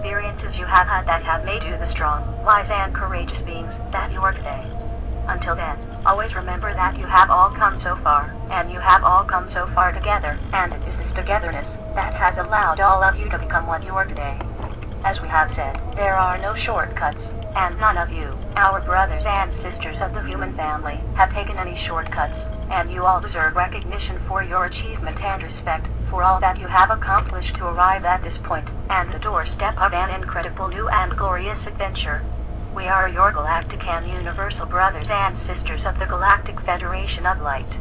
experiences you have had that have made you the strong, wise and courageous beings that you are today. Until then, always remember that you have all come so far, and you have all come so far together, and it is this togetherness that has allowed all of you to become what you are today. As we have said, there are no shortcuts, and none of you, our brothers and sisters of the human family, have taken any shortcuts, and you all deserve recognition for your achievement and respect for all that you have accomplished to arrive at this point, and the doorstep of an incredible new and glorious adventure. We are your galactic and universal brothers and sisters of the Galactic Federation of Light.